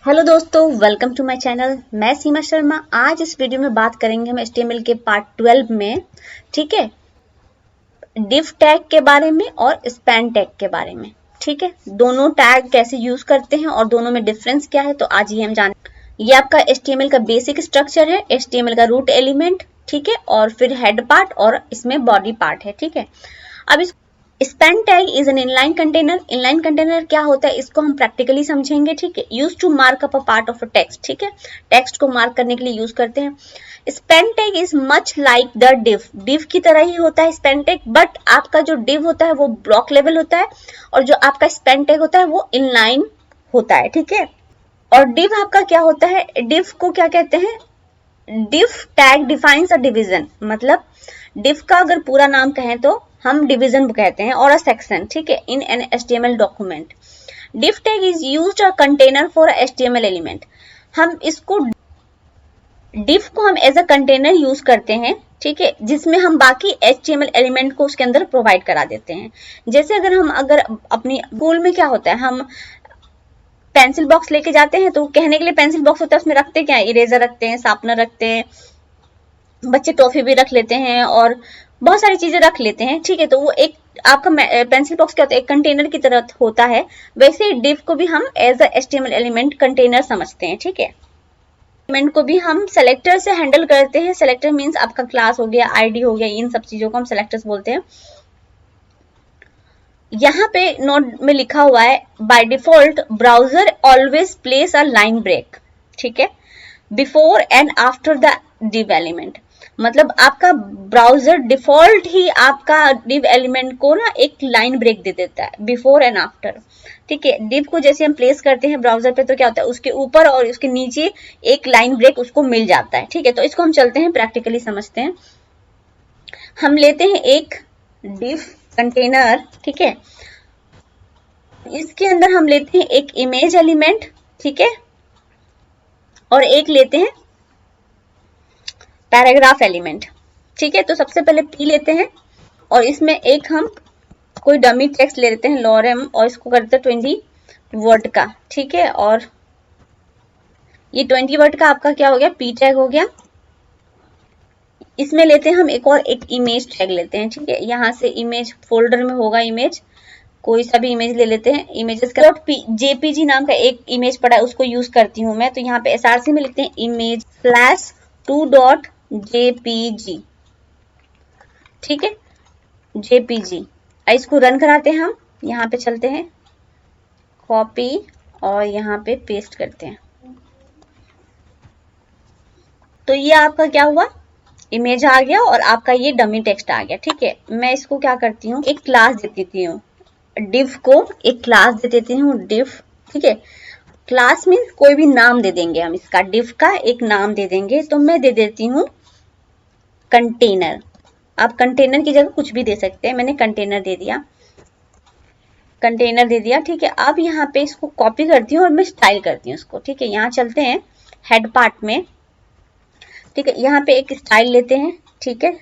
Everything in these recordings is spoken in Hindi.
हेलो दोस्तों, वेलकम टू माय चैनल। मैं सीमा शर्मा। आज इस वीडियो में बात करेंगे हम HTML के पार्ट 12 में, ठीक है, div टैग के बारे में और span टैग के बारे में। ठीक है, दोनों टैग कैसे यूज करते हैं और दोनों में डिफरेंस क्या है, तो आज ये हम जान। ये आपका HTML का बेसिक स्ट्रक्चर है, HTML का रूट एलिमेंट, ठीक है, और फिर हेड पार्ट और इसमें बॉडी पार्ट है। ठीक है, अब इस span tag is an inline container. Inline container क्या होता है, इसको हम प्रैक्टिकली समझेंगे। ठीक है, use to mark up a part of a text. ठीक है, टेक्स्ट को मार्क करने के लिए यूज करते हैं। Span tag is much like the div. Div की तरह ही होता है स्पैन टैग, बट आपका जो डिव होता है वो ब्लॉक लेवल होता है और जो आपका स्पैन टैग होता है वो इनलाइन होता है। ठीक है, और डिव आपका क्या होता है, डिव को क्या कहते हैं, div tag defines a division. मतलब डिव का अगर पूरा नाम कहें तो हम डिवीजन कहते हैं और अ सेक्शन। ठीक है, in an HTML document. Div tag is used a container for HTML element. हम इसको डिव को हम एज अ कंटेनर यूज करते हैं, ठीक है, जिसमें हम बाकी HTML एलिमेंट को उसके अंदर प्रोवाइड करा देते हैं। जैसे अगर अपनी स्कूल में क्या होता है, हम पेंसिल बॉक्स लेके जाते हैं तो कहने के लिए पेंसिल बॉक्स होता है, उसमें रखते क्या है, इरेजर रखते हैं, शार्पनर रखते हैं, बच्चे टॉफी भी रख लेते हैं और बहुत सारी चीजें रख लेते हैं। ठीक है, तो वो एक आपका पेंसिल बॉक्स क्या होता है, एक कंटेनर की तरह होता है। वैसे ही डिव को भी हम as a HTML element container समझते हैं। ठीक है, एलिमेंट को भी हम सेलेक्टर से हैंडल करते हैं। सेलेक्टर मींस आपका क्लास हो गया, ID हो गया, इन सब चीजों को हम सेलेक्टर्स बोलते हैं। यहाँ पे नोट में लिखा हुआ है, by default browser always place a line break, ठीक है, before and after the div element. मतलब आपका ब्राउजर डिफॉल्ट ही आपका डिव एलिमेंट को ना एक लाइन ब्रेक दे देता है, बिफोर एंड आफ्टर। ठीक है, डिव को जैसे हम प्लेस करते हैं ब्राउजर पे तो क्या होता है, उसके ऊपर और उसके नीचे एक लाइन ब्रेक उसको मिल जाता है। ठीक है, तो इसको हम चलते हैं प्रैक्टिकली समझते हैं। हम लेते हैं एक डिव कंटेनर, ठीक है, इसके अंदर हम लेते हैं एक इमेज एलिमेंट, ठीक है, और एक लेते हैं पैराग्राफ एलिमेंट। ठीक है, तो सबसे पहले P लेते हैं और इसमें एक हम कोई डमी टेक्स्ट ले लेते हैं, लॉरेम, और इसको करते हैं 20 वर्ड का। ठीक है, और ये 20 वर्ड का आपका क्या हो गया, P टैग हो गया। इसमें लेते हैं हम एक इमेज टैग लेते हैं। ठीक है, यहाँ से इमेज फोल्डर में होगा इमेज, कोई सा भी इमेज ले लेते हैं। इमेजेस का JPG नाम का एक इमेज पड़ा है, उसको यूज करती हूँ मैं। तो यहाँ पे SRC में लिखते हैं इमेज /2.jpg, ठीक है, JPG। इसको रन कराते हैं हम, यहाँ पे चलते हैं, कॉपी और यहाँ पे पेस्ट करते हैं। तो ये आपका क्या हुआ, इमेज आ गया और आपका ये डमी टेक्स्ट आ गया। ठीक है, मैं इसको क्या करती हूँ, एक क्लास दे देती हूँ, डिव को एक क्लास दे देती हूँ, डिव। ठीक है, क्लास मीन्स कोई भी नाम दे देंगे हम, इसका डिव का एक नाम दे देंगे। तो मैं दे देती हूँ कंटेनर। आप कंटेनर की जगह कुछ भी दे सकते हैं, मैंने कंटेनर दे दिया, कंटेनर दे दिया। ठीक है, अब यहाँ पे इसको कॉपी करती हूँ और मैं स्टाइल करती हूँ इसको। ठीक है, यहाँ चलते हैं हेड पार्ट में। ठीक है, यहाँ पे एक स्टाइल लेते हैं। ठीक है,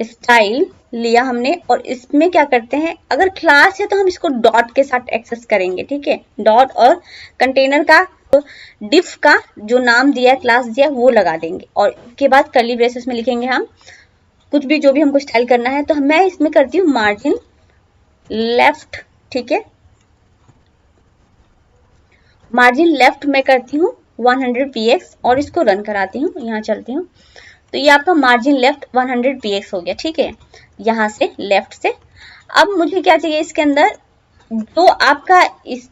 स्टाइल लिया हमने और इसमें क्या करते हैं, अगर क्लास है तो हम इसको डॉट के साथ एक्सेस करेंगे। ठीक है, डॉट, और कंटेनर का तो डिव का जो नाम दिया है, क्लास दिया, वो लगा देंगे और उसके बाद कर्ली ब्रेसेस में लिखेंगे हम कुछ भी, जो भी हमको स्टाइल करना है। तो मैं इसमें करती हूँ मार्जिन लेफ्ट। ठीक है, मार्जिन लेफ्ट में करती हूँ 100 px और इसको रन कराती हूँ। यहाँ चलती हूँ तो ये आपका मार्जिन लेफ्ट 100 px हो गया। ठीक है, यहाँ से लेफ्ट से। अब मुझे क्या चाहिए इसके अंदर, जो आपका इस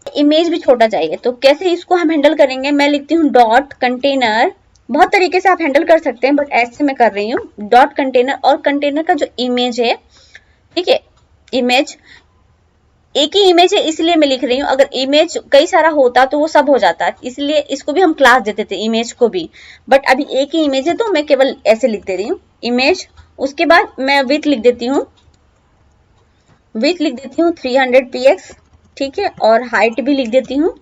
इमेज भी छोटा चाहिए, तो कैसे इसको हम हैंडल करेंगे, मैं लिखती हूँ डॉट कंटेनर। बहुत तरीके से आप हैंडल कर सकते हैं, बट ऐसे मैं कर रही हूँ, डॉट कंटेनर, और कंटेनर का जो इमेज है, ठीक है, इमेज एक ही इमेज है इसलिए मैं लिख रही हूँ। अगर इमेज कई सारा होता तो वो सब हो जाता, इसलिए इसको भी हम क्लास देते थे, इमेज को भी। बट अभी एक ही इमेज है तो मैं केवल ऐसे लिख दे रही हूँ, इमेज। उसके बाद मैं विथ लिख देती हूँ, विथ लिख देती हूँ 300 px, ठीक है, और हाइट भी लिख देती हूँ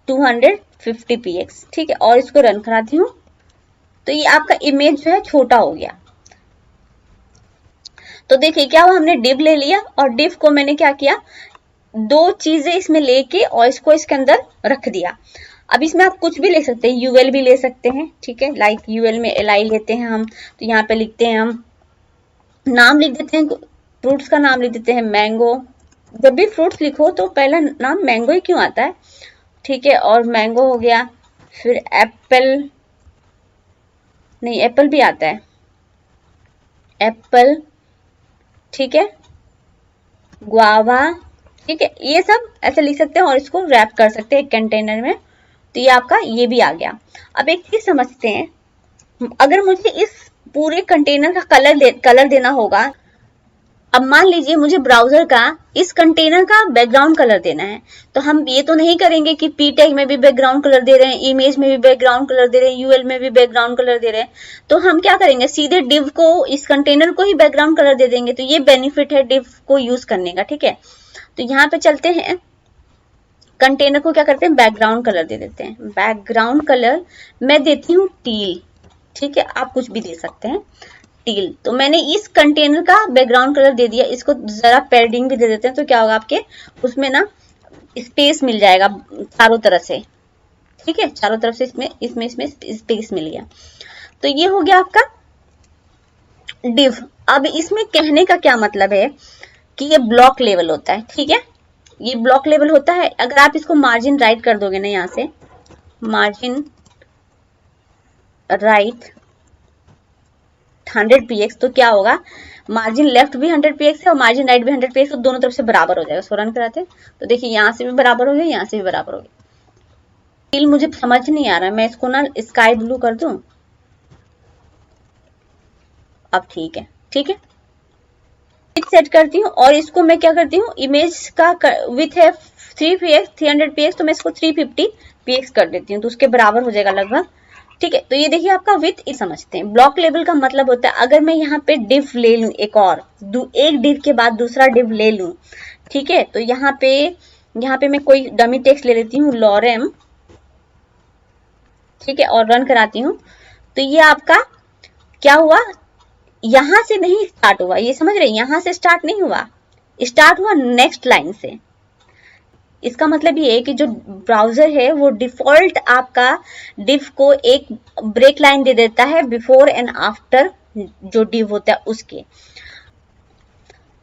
250 px। ठीक है, और इसको रन कराती हूँ तो ये आपका इमेज जो है छोटा हो गया। तो देखिए क्या हुआ, हमने डिव ले लिया और डिव को मैंने क्या किया, दो चीजें इसमें लेके और इसको इसके अंदर रख दिया। अब इसमें आप कुछ भी ले सकते हैं, यूएल भी ले सकते हैं, ठीक है, लाइक यूएल में एल लेते हैं हम, तो यहाँ पे लिखते हैं हम, नाम लिख देते हैं, फ्रूट्स का नाम लिख देते हैं मैंगो। जब भी फ्रूट्स लिखो तो पहला नाम मैंगो ही क्यों आता है, ठीक है, और मैंगो हो गया। फिर एप्पल, नहीं एप्पल भी आता है, एप्पल, ठीक है, गुआवा, ठीक है, ये सब ऐसे लिख सकते हैं और इसको रैप कर सकते हैं एक कंटेनर में। तो ये आपका ये भी आ गया। अब एक चीज समझते हैं, अगर मुझे इस पूरे कंटेनर का कलर देना होगा, अब मान लीजिए मुझे ब्राउजर का इस कंटेनर का बैकग्राउंड कलर देना है, तो हम ये तो नहीं करेंगे कि पी टैग में भी बैकग्राउंड कलर दे रहे हैं, इमेज में भी बैकग्राउंड कलर दे रहे हैं, यूएल में भी बैकग्राउंड कलर दे रहे हैं। तो हम क्या करेंगे, सीधे डिव को, इस कंटेनर को ही बैकग्राउंड कलर दे देंगे। तो ये बेनिफिट है डिव को यूज करने का, ठीक है। तो यहाँ पे चलते हैं, कंटेनर को क्या करते हैं, बैकग्राउंड कलर दे देते हैं। बैकग्राउंड कलर मैं देती हूँ टील, ठीक है, आप कुछ भी दे सकते हैं, टील। तो मैंने इस कंटेनर का बैकग्राउंड कलर दे दिया। इसको जरा पैडिंग भी दे देते हैं, तो क्या होगा आपके उसमें ना स्पेस मिल जाएगा चारों तरफ से, ठीक है, चारों तरफ से इसमें स्पेस मिल गया। तो ये हो गया आपका डिव। अब इसमें कहने का क्या मतलब है कि ये ब्लॉक लेवल होता है, ठीक है, ये ब्लॉक लेवल होता है। अगर आप इसको मार्जिन राइट कर दोगे ना, यहां से मार्जिन राइट 100 px, तो क्या होगा, मार्जिन लेफ्ट भी 100 px है और मार्जिन राइट भी 100 px, तो दोनों तरफ से बराबर हो जाएगा। इसको रन कराते हैं तो देखिए यहां से भी बराबर हो गया, यहां से भी बराबर हो गया। टील मुझे समझ नहीं आ रहा, मैं इसको ना स्काई ब्लू कर दूं, अब ठीक है, ठीक है, सेट करती हूँ। और इसको मैं क्या करती हूँ, इमेज का विथ है 300 px, तो मैं इसको 350 px कर देती हूँ, तो उसके बराबर हो जाएगा लगभग, ठीक है। तो ये देखिए आपका विथ समझते हैं। ब्लॉक लेवल का मतलब होता है, अगर मैं यहाँ पे डिव ले लूं, एक और एक डिव के बाद दूसरा डिव ले लूं, ठीक है, तो यहाँ पे मैं कोई डमी टेक्स्ट ले लेती हूँ, लॉरेम, ठीक है, और रन कराती हूँ। तो ये आपका क्या हुआ, यहां से नहीं स्टार्ट हुआ, ये समझ रहे, यहां से स्टार्ट नहीं हुआ, स्टार्ट हुआ नेक्स्ट लाइन से। इसका मतलब ये है कि जो ब्राउजर है वो डिफॉल्ट आपका डिव को एक ब्रेक लाइन दे देता है बिफोर एंड आफ्टर जो डिव होता है उसके।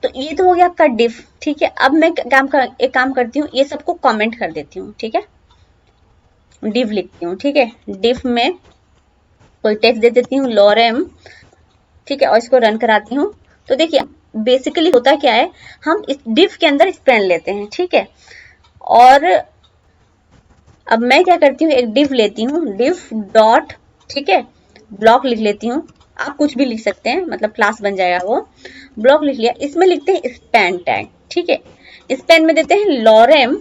तो ये तो हो गया आपका डिव, ठीक है। अब मैं एक काम करती हूँ, ये सबको कमेंट कर देती हूँ, ठीक है, डिव लिखती हूँ, ठीक है, डिव में कोई टेक्स्ट दे देती हूँ, लॉरेम, ठीक है, और इसको रन कराती हूँ। तो देखिए बेसिकली होता क्या है, हम इस डिव के अंदर स्पेन लेते हैं, ठीक है, और अब मैं क्या करती हूँ, एक डिव लेती हूँ, डिव डॉट, ठीक है, ब्लॉक लिख लेती हूँ। आप कुछ भी लिख सकते हैं, मतलब क्लास बन जाएगा वो, ब्लॉक लिख लिया। इसमें लिखते हैं स्पेन टैग, ठीक है, स्पेन में देते हैं लॉरेम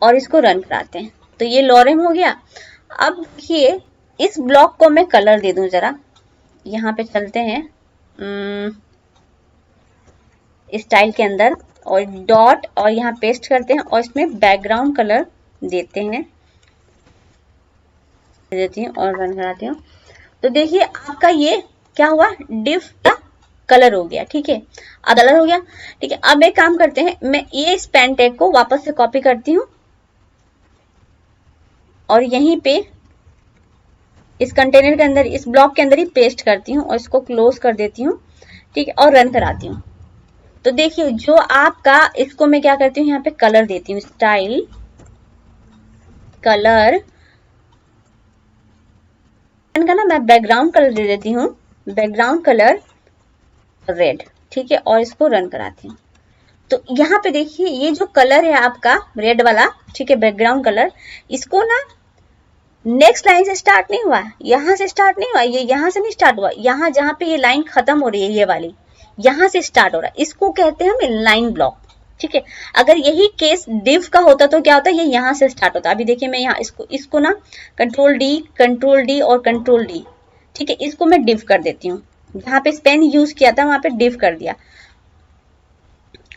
और इसको रन कराते हैं। तो ये लॉरेम हो गया। अब देखिए इस ब्लॉक को मैं कलर दे दूं जरा, यहाँ पे चलते हैं स्टाइल के अंदर और डॉट और यहाँ पेस्ट करते हैं और इसमें बैकग्राउंड कलर देते हैं, देती हूँ और रन कराती हूँ। तो देखिए आपका ये क्या हुआ, डिव का कलर हो गया, ठीक है, कलर हो गया, ठीक है। अब एक काम करते हैं, मैं ये स्पेन टैग को वापस से कॉपी करती हूँ और यहीं पे इस कंटेनर के अंदर, इस ब्लॉक के अंदर ही पेस्ट करती हूँ और इसको क्लोज कर देती हूँ, ठीक है, और रन कराती हूँ। तो देखिए जो आपका, इसको मैं क्या करती हूँ, यहाँ पे कलर देती हूँ, स्टाइल कलर का ना मैं बैकग्राउंड कलर दे देती हूँ, बैकग्राउंड कलर रेड, ठीक है, और इसको रन कराती हूँ। तो यहाँ पे देखिए ये जो कलर है आपका रेड वाला, ठीक है, बैकग्राउंड कलर, इसको ना नेक्स्ट लाइन से स्टार्ट नहीं हुआ, यहां से स्टार्ट नहीं हुआ, ये यहां से नहीं स्टार्ट हुआ, यहां जहां पे ये लाइन खत्म हो रही है, ये वाली यहां से स्टार्ट हो रहा है, इसको कहते हैं हम इनलाइन ब्लॉक, ठीक है। अगर यही केस डिव का होता तो क्या होता, ये यहां से स्टार्ट होता। अभी देखिए मैं यहाँ इसको ना कंट्रोल डी और कंट्रोल डी, ठीक है, इसको मैं डिव कर देती हूँ, जहां पे स्पेन यूज किया था वहां पे डिव कर दिया।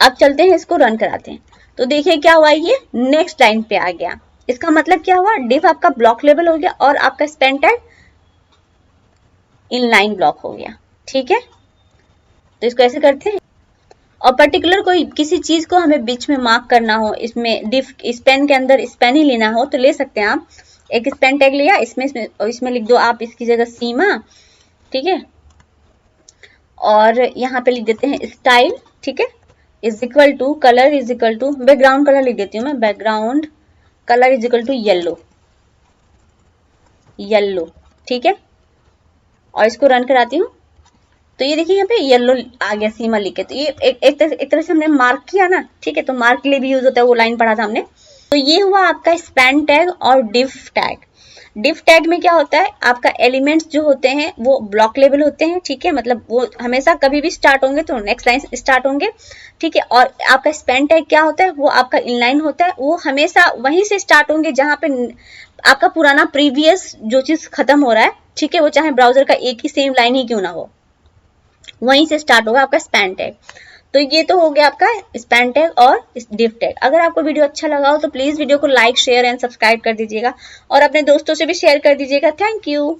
अब चलते हैं इसको रन कराते हैं। तो देखिए क्या हुआ, ये नेक्स्ट लाइन पे आ गया। इसका मतलब क्या हुआ, डिव आपका ब्लॉक लेवल हो गया और आपका स्पेन टैग इनलाइन ब्लॉक हो गया, ठीक है। तो इसको ऐसे करते हैं और पर्टिकुलर कोई किसी चीज को हमें बीच में मार्क करना हो, इसमें डिफ स्पेन के अंदर स्पेन ही लेना हो तो ले सकते हैं आप। एक स्पेन टैग लिया, इसमें लिख दो आप इसकी जगह सीमा, ठीक है। और यहाँ पे लिख देते हैं स्टाइल, ठीक है, is equal to colour is equal to background colour लिख देती हूँ मैं, background colour is equal to yellow, yellow, ठीक है। और इसको रन कराती हूँ तो ये देखिए यहाँ पे येलो आ गया सीमा लिख के। तो ये एक तरह से हमने मार्क किया ना, ठीक है। तो मार्क के लिए भी यूज होता है, वो लाइन पढ़ा था हमने। तो ये हुआ आपका स्पैन टैग और डिफ टैग। डिफ टैग में क्या होता है, आपका एलिमेंट्स जो होते हैं वो ब्लॉक लेवल होते हैं, ठीक है, मतलब वो हमेशा कभी भी स्टार्ट होंगे तो नेक्स्ट लाइन स्टार्ट होंगे, ठीक है। और आपका स्पैन टैग क्या होता है, वो आपका इनलाइन होता है, वो हमेशा वहीं से स्टार्ट होंगे जहां पे आपका पुराना प्रीवियस जो चीज खत्म हो रहा है, ठीक है, वो चाहे ब्राउजर का एक ही सेम लाइन ही क्यों ना हो, वहीं से स्टार्ट होगा आपका स्पैन टैग। तो ये तो हो गया आपका स्पैन टैग और डिफ टैग। अगर आपको वीडियो अच्छा लगा हो तो प्लीज वीडियो को लाइक शेयर एंड सब्सक्राइब कर दीजिएगा और अपने दोस्तों से भी शेयर कर दीजिएगा। Thank you.